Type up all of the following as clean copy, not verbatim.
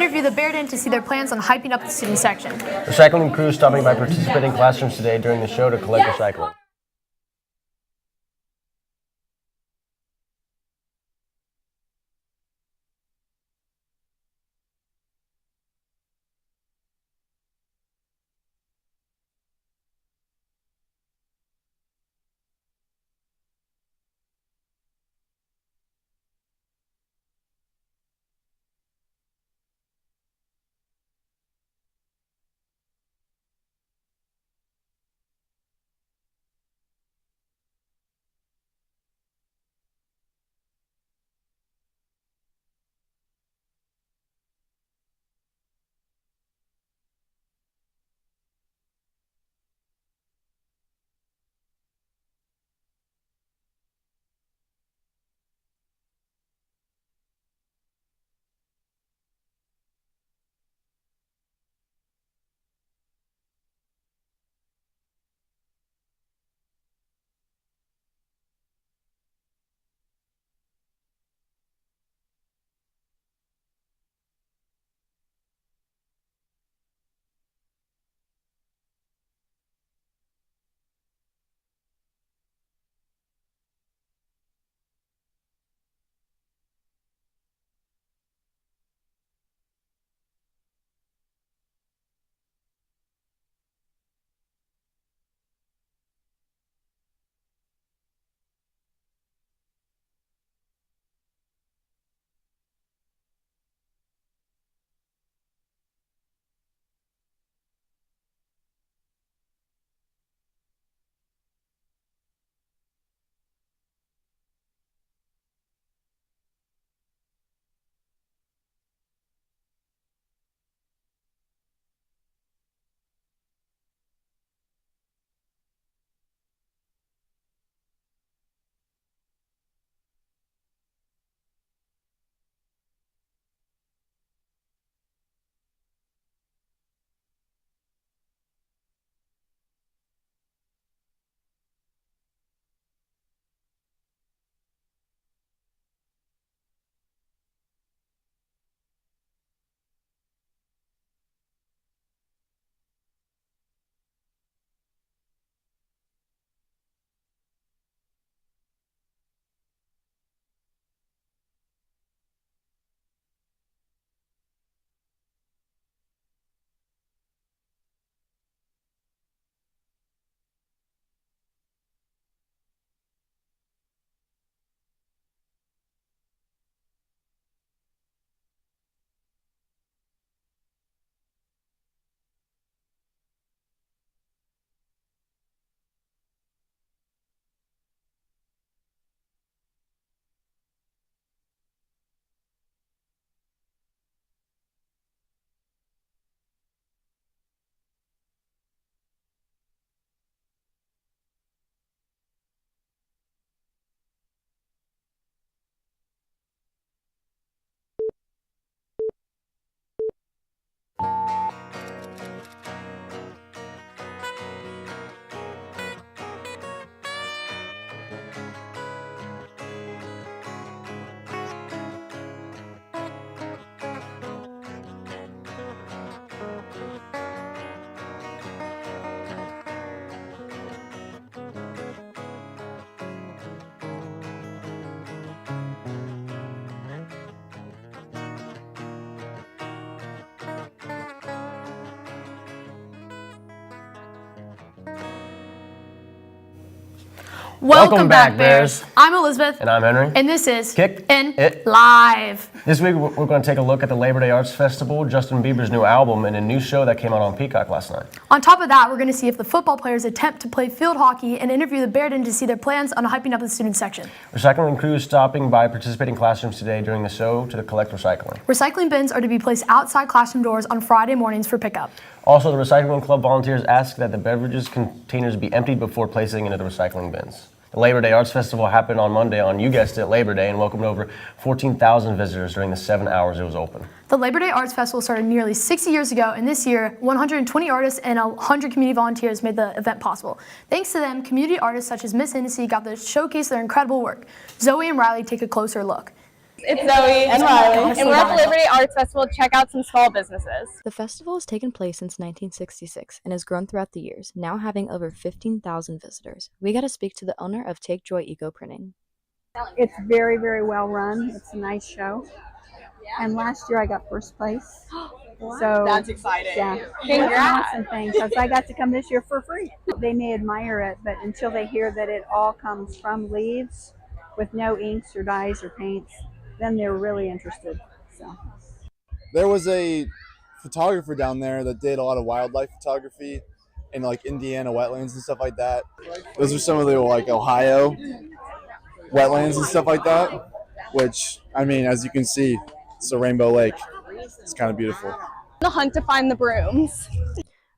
interview the Bearden to see their plans on hyping up the student section. Recycling crews stopping by participating classrooms today during the show to collect recycling. Welcome back, Bears. I'm Elizabeth. And I'm Henry. And this is Kickin Live. This week we're going to take a look at the Labor Day Arts Festival, Justin Bieber's new album, and a new show that came out on Peacock last night. On top of that, we're going to see if the football players attempt to play field hockey and interview the Bearden to see their plans on hyping up the student section. Recycling crews stopping by participating classrooms today during the show to collect recycling. Recycling bins are to be placed outside classroom doors on Friday mornings for pickup. Also, the recycling club volunteers ask that the beverages containers be emptied before placing into the recycling bins. The Labor Day Arts Festival happened on Monday on, you guessed it, Labor Day, and welcomed over 14,000 visitors during the 7 hours it was open. The Labor Day Arts Festival started nearly 60 years ago, and this year, 120 artists and 100 community volunteers made the event possible. Thanks to them, community artists such as Miss Hennessy got to showcase their incredible work. Zoe and Riley take a closer look. It's Zoe and Riley, and we're at the Labor Day Arts Festival to check out some small businesses. The festival has taken place since 1966 and has grown throughout the years, now having over 15,000 visitors. We got to speak to the owner of Take Joy Eco Printing. It's very, very well run. It's a nice show. And last year I got first place. So That's exciting. yeah, Congrats. and things. So I got to come this year for free. They may admire it, but until they hear that it all comes from leaves with no inks or dyes or paints, then they're really interested. So there was a photographer down there that did a lot of wildlife photography in like Indiana wetlands and stuff like that. Those are some of the like Ohio wetlands and stuff like that, which, I mean, as you can see, it's a rainbow lake. It's kind of beautiful. The hunt to find the brooms.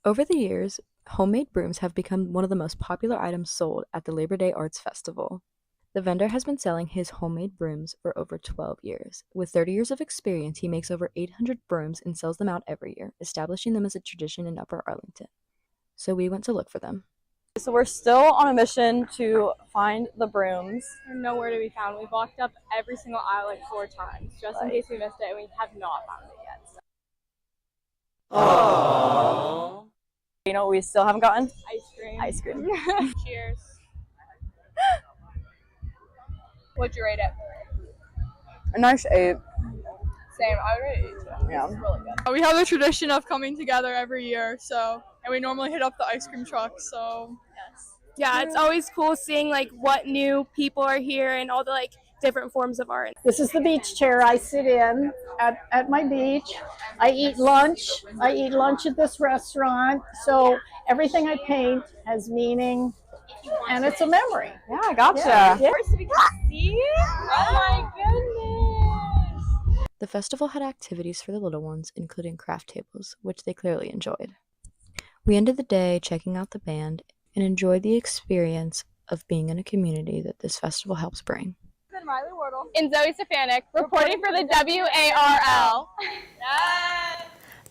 Over the years, homemade brooms have become one of the most popular items sold at the Labor Day Arts Festival. The vendor has been selling his homemade brooms for over 12 years. With 30 years of experience, he makes over 800 brooms and sells them out every year, establishing them as a tradition in Upper Arlington. So we went to look for them. So we're still on a mission to find the brooms. They're nowhere to be found. We've walked up every single aisle like 4 times, just in case we missed it, and we have not found it yet. So. Aww. You know what we still haven't gotten? Ice cream. Cheers. What'd you rate it? A nice 8. Same. I would rate it 8 too. Yeah. It's really good. We have a tradition of coming together every year, and we normally hit up the ice cream truck, so. Yes. Yeah, it's always cool seeing like what new people are here and all the like different forms of art. This is the beach chair I sit in at my beach. I eat lunch. I eat lunch at this restaurant. So everything I paint has meaning, and it's a memory. Yeah, I gotcha. Yeah. First we can see it. Oh my goodness. The festival had activities for the little ones, including craft tables, which they clearly enjoyed. We ended the day checking out the band and enjoyed the experience of being in a community that this festival helps bring. And Zoe Stefanik, reporting for the WARL.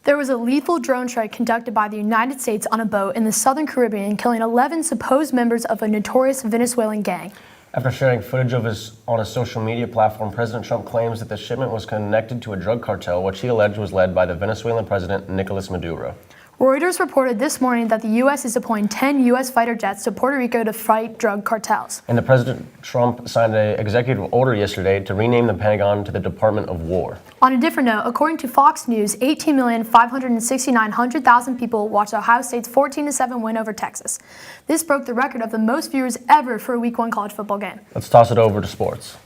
There was a lethal drone strike conducted by the United States on a boat in the southern Caribbean, killing 11 supposed members of a notorious Venezuelan gang. After sharing footage of on a social media platform, President Trump claims that the shipment was connected to a drug cartel, which he alleged was led by the Venezuelan president, Nicolas Maduro. Reuters reported this morning that the U.S. is deploying 10 U.S. fighter jets to Puerto Rico to fight drug cartels. And the President Trump signed an executive order yesterday to rename the Pentagon to the Department of War. On a different note, according to Fox News, 18,569,000 people watched Ohio State's 14-7 win over Texas. This broke the record of the most viewers ever for a Week 1 college football game. Let's toss it over to sports.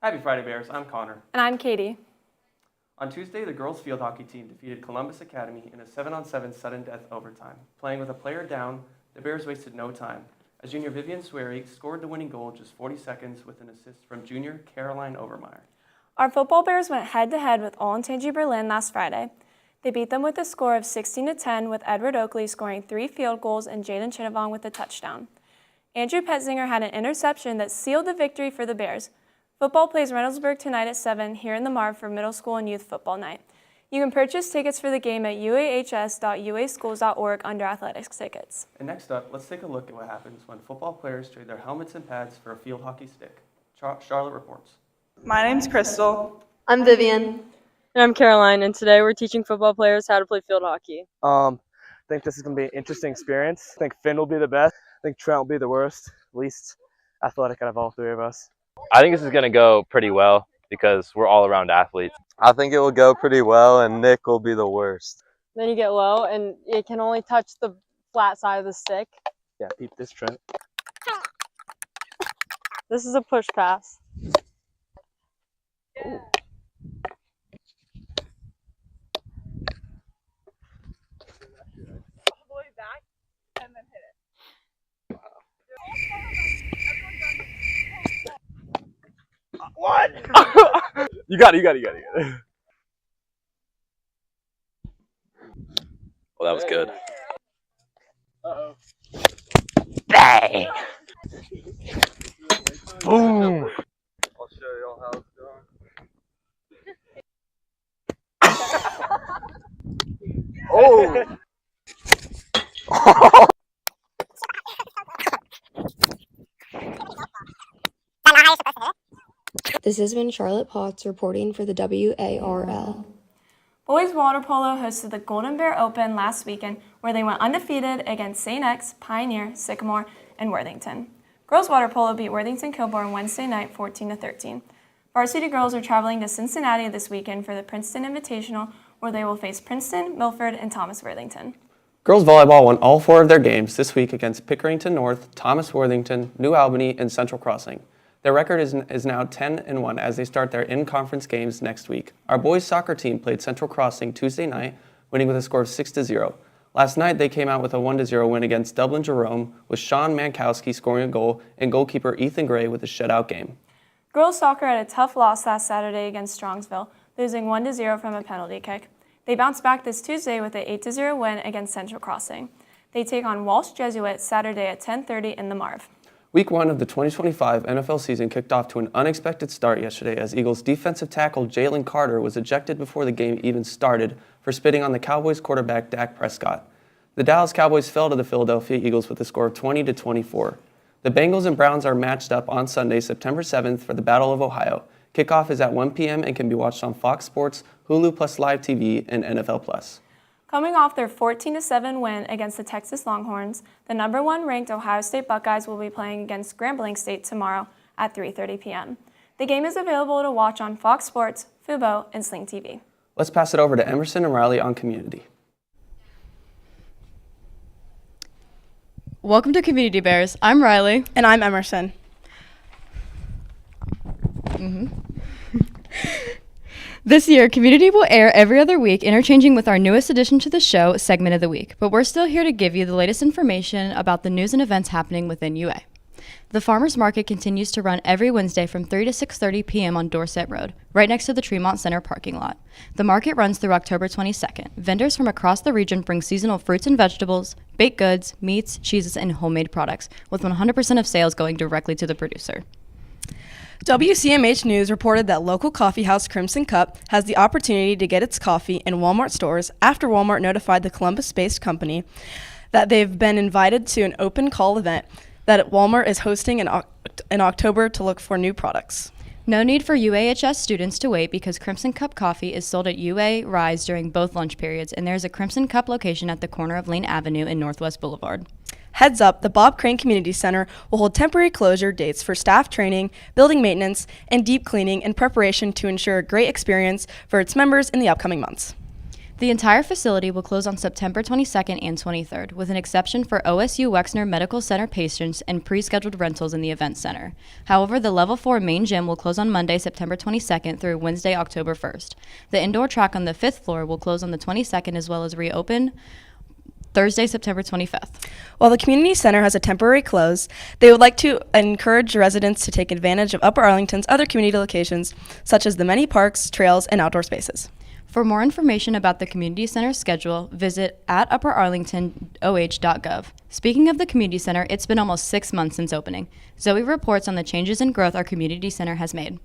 Happy Friday, Bears. I'm Connor. And I'm Katie. On Tuesday, the girls' field hockey team defeated Columbus Academy in a 7-on-7 sudden death overtime. Playing with a player down, the Bears wasted no time, as junior Vivian Swery scored the winning goal just 40 seconds with an assist from junior Caroline Overmeyer. Our football Bears went head-to-head with Olentangy Berlin last Friday. They beat them with a score of 16-10, with Edward Oakley scoring 3 field goals and Jaden Chittavong with a touchdown. Andrew Petzinger had an interception that sealed the victory for the Bears. Football plays Reynoldsburg tonight at 7 here in the Marv for middle school and youth football night. You can purchase tickets for the game at uahs.uaschools.org under athletics tickets. And next up, let's take a look at what happens when football players trade their helmets and pads for a field hockey stick. Charlotte reports. My name's Crystal. I'm Vivian. And I'm Caroline, and today we're teaching football players how to play field hockey. I think this is going to be an interesting experience. I think Finn will be the best. I think Trent will be the worst, least athletic out of all 3 of us. I think this is going to go pretty well because we're all around athletes. I think it will go pretty well, and Nick will be the worst. Then you get low, and it can only touch the flat side of the stick. Yeah, peep this, Trent. This is a push pass. Ooh. All the way back and then hit it. What? You got it. Well, that was good. Uh-oh. Bang! Boom! I'll show y'all how it's going. Oh! Not how you're supposed to hit it. This has been Charlotte Potts reporting for the WARL. Boys water polo hosted the Golden Bear Open last weekend, where they went undefeated against St. X, Pioneer, Sycamore, and Worthington. Girls water polo beat Worthington Kilbourne Wednesday night 14-13. Varsity girls are traveling to Cincinnati this weekend for the Princeton Invitational, where they will face Princeton, Milford, and Thomas Worthington. Girls volleyball won all 4 of their games this week against Pickerington North, Thomas Worthington, New Albany, and Central Crossing. Their record is now 10-1 as they start their in-conference games next week. Our boys soccer team played Central Crossing Tuesday night, winning with a score of 6-0. Last night, they came out with a 1-0 win against Dublin Jerome, with Sean Mankowski scoring a goal and goalkeeper Ethan Gray with a shutout game. Girls soccer had a tough loss last Saturday against Strongsville, losing 1-0 from a penalty kick. They bounced back this Tuesday with an 8-0 win against Central Crossing. They take on Walsh Jesuit Saturday at 10:30 in the Marv. Week 1 of the 2025 NFL season kicked off to an unexpected start yesterday as Eagles defensive tackle Jalen Carter was ejected before the game even started for spitting on the Cowboys quarterback Dak Prescott. The Dallas Cowboys fell to the Philadelphia Eagles with a score of 20-24. The Bengals and Browns are matched up on Sunday, September 7th for the Battle of Ohio. Kickoff is at 1 p.m. and can be watched on Fox Sports, Hulu Plus Live TV, and NFL Plus. Coming off their 14-7 win against the Texas Longhorns, the number 1 ranked Ohio State Buckeyes will be playing against Grambling State tomorrow at 3:30 p.m. The game is available to watch on Fox Sports, Fubo, and Sling TV. Let's pass it over to Emerson and Riley on Community. Welcome to Community Bears. I'm Riley. And I'm Emerson. This year, Community will air every other week, interchanging with our newest addition to the show, Segment of the Week. But we're still here to give you the latest information about the news and events happening within UA. The Farmers Market continues to run every Wednesday from 3 to 6:30 p.m. on Dorset Road, right next to the Tremont Center parking lot. The market runs through October 22nd. Vendors from across the region bring seasonal fruits and vegetables, baked goods, meats, cheeses, and homemade products, with 100% of sales going directly to the producer. WCMH News reported that local coffeehouse Crimson Cup has the opportunity to get its coffee in Walmart stores after Walmart notified the Columbus-based company that they've been invited to an open call event that Walmart is hosting in October to look for new products. No need for UAHS students to wait because Crimson Cup coffee is sold at UA Rise during both lunch periods, and there's a Crimson Cup location at the corner of Lane Avenue and Northwest Boulevard. Heads up, the Bob Crane Community Center will hold temporary closure dates for staff training, building maintenance, and deep cleaning in preparation to ensure a great experience for its members in the upcoming months. The entire facility will close on September 22nd and 23rd, with an exception for OSU Wexner Medical Center patients and pre-scheduled rentals in the event center. However, the Level 4 main gym will close on Monday, September 22nd through Wednesday, October 1st. The indoor track on the 5th floor will close on the 22nd as well as reopen Thursday, September 25th. While the community center has a temporary close, they would like to encourage residents to take advantage of Upper Arlington's other community locations, such as the many parks, trails, and outdoor spaces. For more information about the community center schedule, visit at upperarlingtonoh.gov. Speaking of the community center, it's been almost 6 months since opening. Zoe reports on the changes and growth our community center has made.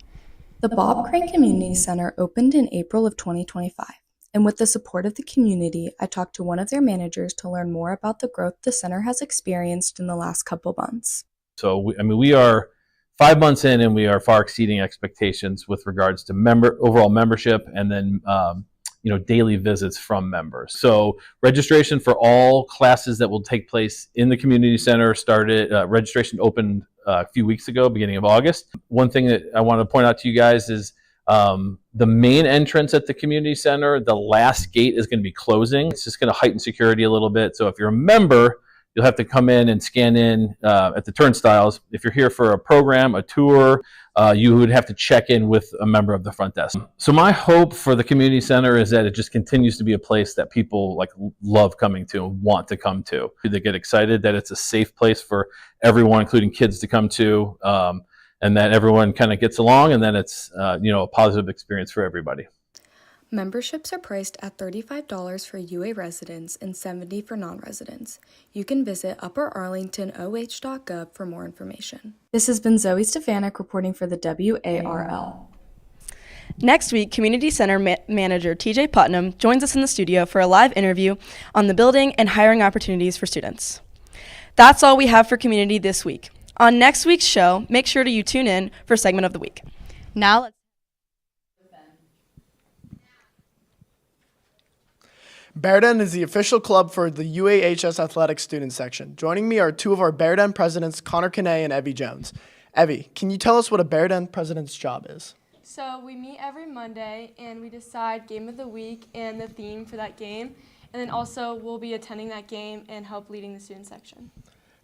The Bob Crane Community Center opened in April of 2025. And with the support of the community, I talked to one of their managers to learn more about the growth the center has experienced in the last couple months. So, we are 5 months in, and we are far exceeding expectations with regards to overall membership, and then daily visits from members. So, registration for all classes that will take place in the community center started. Registration opened a few weeks ago, beginning of August. One thing that I want to point out to you guys is the main entrance at the community center, the last gate is going to be closing. It's just going to heighten security a little bit. So if you're a member, you'll have to come in and scan in at the turnstiles. If you're here for a program, a tour, you would have to check in with a member of the front desk. So my hope for the community center is that it just continues to be a place that people love coming to and want to come to. They get excited that it's a safe place for everyone, including kids, to come to. And that everyone kind of gets along, and then it's a positive experience for everybody. Memberships are priced at $35 for UA residents and $70 for non-residents. You can visit upperarlingtonoh.gov for more information. This has been Zoe Stefanik reporting for the WARL. Next week, Community Center Manager TJ Putnam joins us in the studio for a live interview on the building and hiring opportunities for students. That's all we have for Community this week. On next week's show, make sure you tune in for Segment of the Week. Now let's Bear Den is the official club for the UAHS Athletic Student Section. Joining me are two of our Bear Den presidents, Connor Canay and Evie Jones. Evie, can you tell us what a Bear Den president's job is? So we meet every Monday and we decide game of the week and the theme for that game. And then also we'll be attending that game and help leading the student section.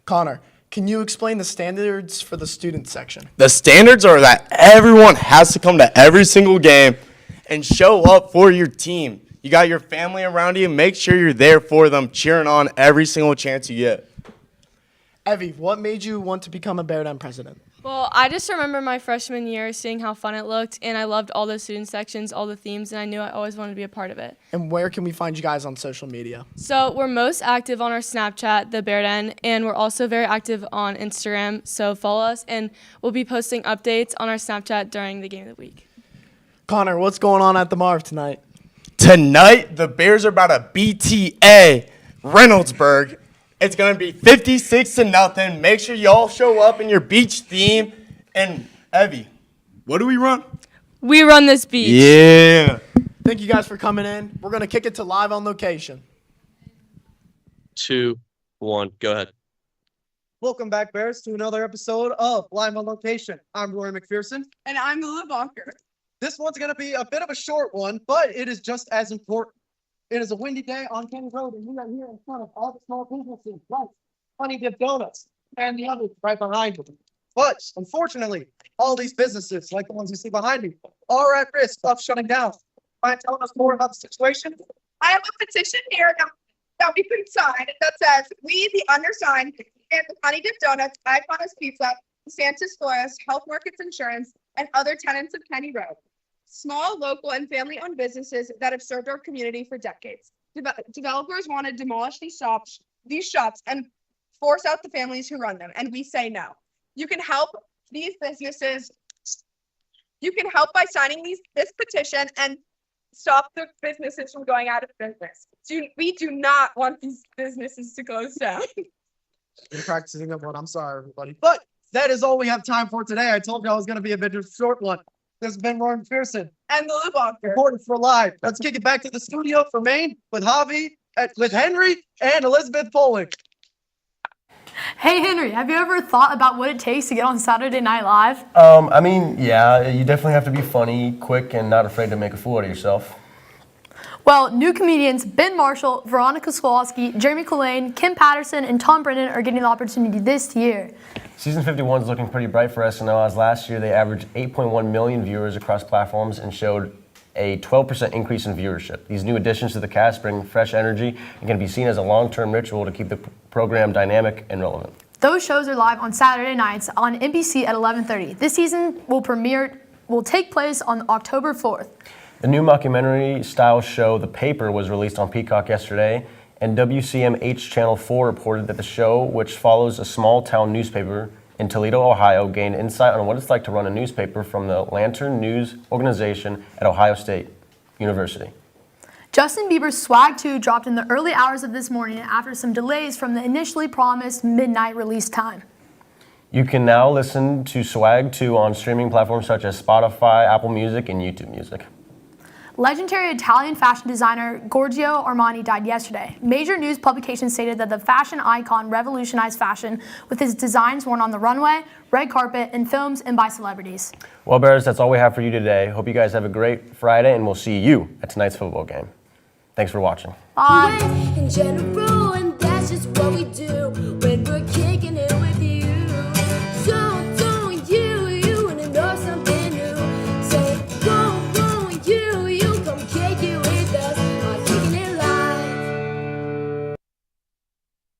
Connor, can you explain the standards for the student section? The standards are that everyone has to come to every single game and show up for your team. You got your family around you. Make sure you're there for them, cheering on every single chance you get. Evie, what made you want to become a Bear Den president? Well, I just remember my freshman year seeing how fun it looked, and I loved all the student sections, all the themes, and I knew I always wanted to be a part of it. And where can we find you guys on social media? So we're most active on our Snapchat, the Bear Den, and we're also very active on Instagram, so follow us, and we'll be posting updates on our Snapchat during the game of the week. Connor, what's going on at the Marv tonight? Tonight, the Bears are about to BTA Reynoldsburg. It's going to be 56-0. Make sure y'all show up in your beach theme. And Evie, what do we run? We run this beach. Yeah. Thank you guys for coming in. We're going to kick it to live on location. 2, 1, go ahead. Welcome back, Bears, to another episode of Live on Location. I'm Rory McPherson. And I'm Lulu Bonker. This one's going to be a bit of a short one, but it is just as important. It is a windy day on Kenny Road, and we are here in front of all the small businesses like Honey Dip Donuts and the others right behind me. But unfortunately, all these businesses, like the ones you see behind me, are at risk of shutting down. Mind telling us more about the situation? I have a petition here that we could sign that says, we, the undersigned, and the Honey Dip Donuts, Iconis Pizza, Santa's Flores, Health Markets Insurance, and other tenants of Kenny Road. Small, local, and family-owned businesses that have served our community for decades. Developers want to demolish these shops and force out the families who run them, and we say no. You can help these businesses. You can help by signing this petition and stop the businesses from going out of business. We do not want these businesses to close down. Been practicing that one. I'm sorry, everybody. But that is all we have time for today. I told you I was going to be a bit of a short one. This has been Rory McPherson. And Lulu Bonker. Reporting for Live. Let's kick it back to the studio for Maine with Javi, with Henry, and Elizabeth Poling. Hey Henry, have you ever thought about what it takes to get on Saturday Night Live? I mean, yeah, you definitely have to be funny, quick, and not afraid to make a fool out of yourself. Well, new comedians Ben Marshall, Veronica Skowalski, Jeremy Culane, Kim Patterson, and Tom Brennan are getting the opportunity this year. Season 51 is looking pretty bright for SNL, as last year they averaged 8.1 million viewers across platforms and showed a 12% increase in viewership. These new additions to the cast bring fresh energy and can be seen as a long-term ritual to keep the program dynamic and relevant. Those shows are live on Saturday nights on NBC at 11:30. This season will take place on October 4th. The new mockumentary-style show, The Paper, was released on Peacock yesterday, and WCMH Channel 4 reported that the show, which follows a small-town newspaper in Toledo, Ohio, gained insight on what it's like to run a newspaper from the Lantern News organization at Ohio State University. Justin Bieber's Swag 2 dropped in the early hours of this morning after some delays from the initially promised midnight release time. You can now listen to Swag 2 on streaming platforms such as Spotify, Apple Music, and YouTube Music. Legendary Italian fashion designer Giorgio Armani died yesterday. Major news publications stated that the fashion icon revolutionized fashion with his designs worn on the runway, red carpet, in films, and by celebrities. Well, Bears, that's all we have for you today. Hope you guys have a great Friday, and we'll see you at tonight's football game. Thanks for watching. Bye. In general, and that's just what we do when we're kicking it with you. So you wanna know something new? Say, go, you come kick it